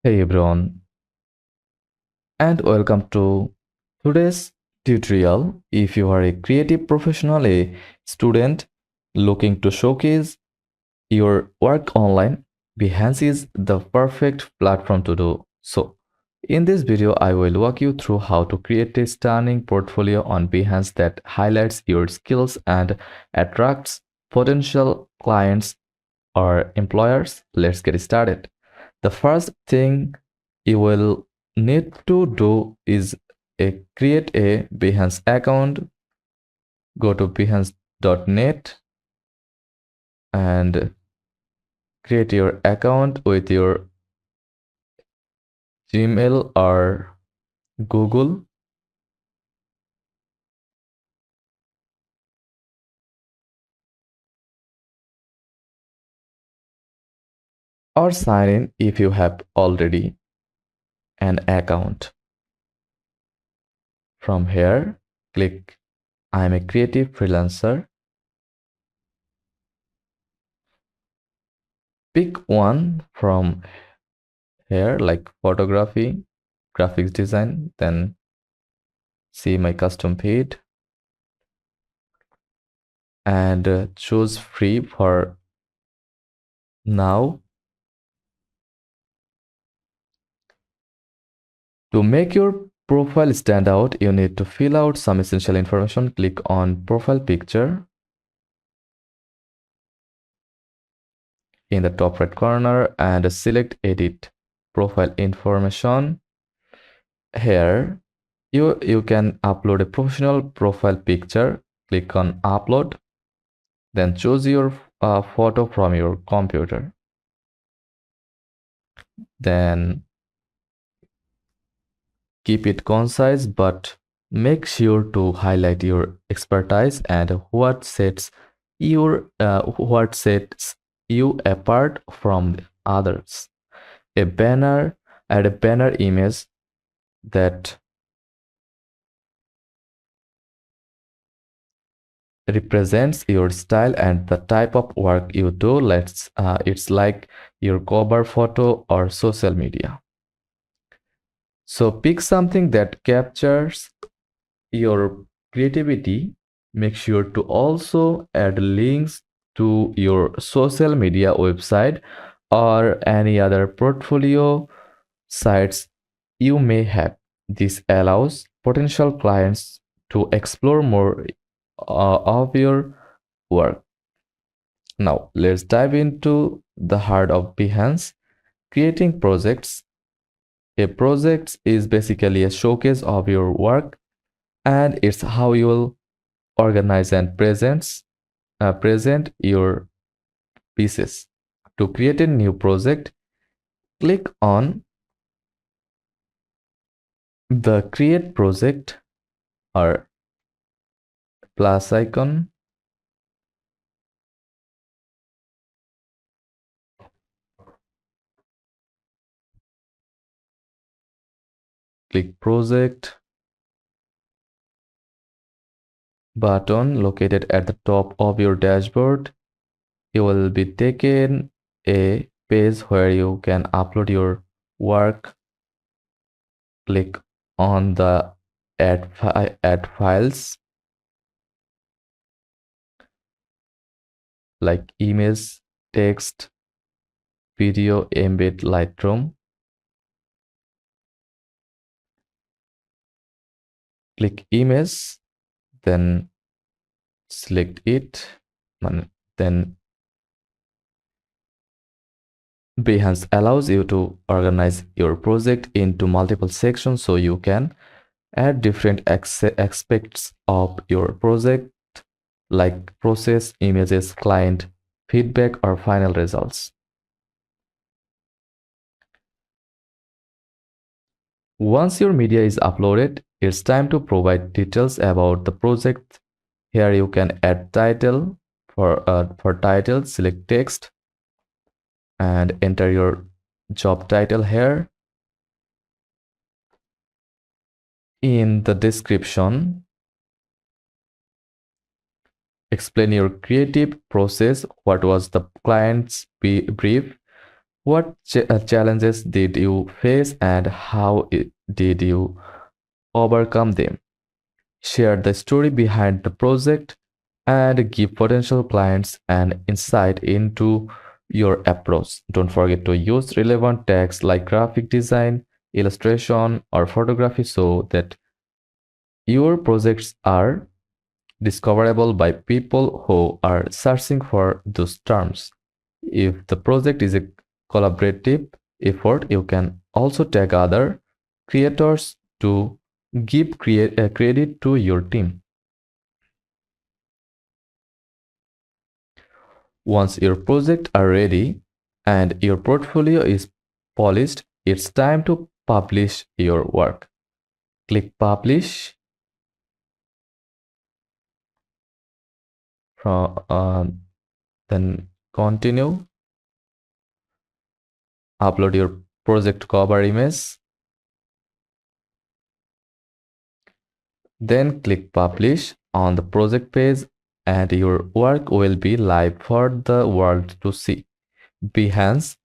Hey everyone, and welcome to today's tutorial. If you are a creative professional, a student looking to showcase your work online, Behance is the perfect platform to do so. In this video, I will walk you through how to create a stunning portfolio on Behance that highlights your skills and attracts potential clients or employers. Let's get started. The first thing you will need to do is create a Behance account. Go to behance.net and create your account with your Gmail or Google, or sign in if you have already an account. From here, click I'm a creative freelancer. Pick one from here like photography, graphics design, then see my custom feed and choose free for now. To make your profile stand out, you need to fill out some essential information. Click on profile picture in the top right corner and select edit profile information. Here you can upload a professional profile picture. Click on upload, then choose your photo from your computer. Then keep it concise, but make sure to highlight your expertise and what sets you apart from others. A banner Add a banner image that represents your style and the type of work you do. It's like your cover photo or social media. So pick something that captures your creativity. Make sure to also add links to your social media website or any other portfolio sites you may have. This allows potential clients to explore more of your work. Now, let's dive into the heart of Behance, creating projects. A project is basically a showcase of your work, and it's how you'll organize and present your pieces. To create a new project, click on the create project or plus icon. Click project button located at the top of your dashboard. You will be taken a page where you can upload your work. Click on the add files like image, text, video, embed Lightroom. Click image, then select it, and then Behance allows you to organize your project into multiple sections so you can add different aspects of your project like process, images, client, feedback, or final results. Once your media is uploaded, it's time to provide details about the project. Here you can add title. For title, select text and enter your job title here. In the description, explain your creative process, what was the client's brief, What challenges did you face and how did you overcome them? Share the story behind the project and give potential clients an insight into your approach. Don't forget to use relevant tags like graphic design, illustration, or photography so that your projects are discoverable by people who are searching for those terms. If the project is a collaborative effort, you can also tag other creators to give credit to your team. Once your projects are ready and your portfolio is polished, it's time to publish your work. Click publish from then continue. Upload your project cover image. Then click publish on the project page and your work will be live for the world to see. Behance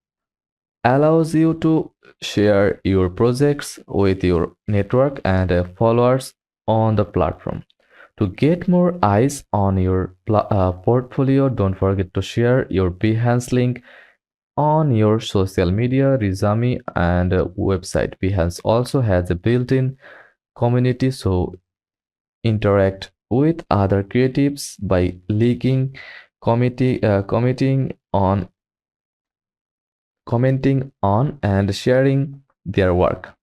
allows you to share your projects with your network and followers on the platform. To get more eyes on your portfolio, don't forget to share your Behance link on your social media, resume, and website. Behance also has a built-in community, so interact with other creatives by linking, commenting on, and sharing their work.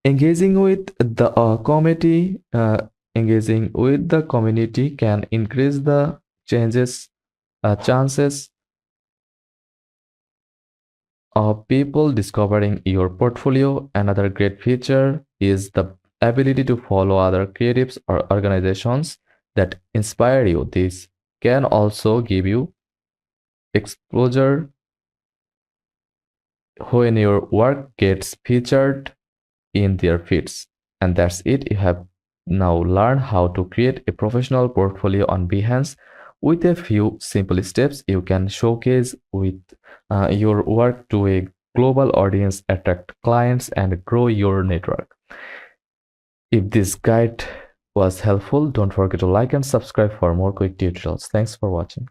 Engaging with the engaging with the community can increase the chances of people discovering your portfolio. Another great feature is the ability to follow other creatives or organizations that inspire you. This can also give you exposure when your work gets featured in their feeds. And that's it. You have now learned how to create a professional portfolio on Behance. With a few simple steps, you can showcase with your work to a global audience, attract clients, and grow your network. If this guide was helpful, don't forget to like and subscribe for more quick tutorials. Thanks for watching.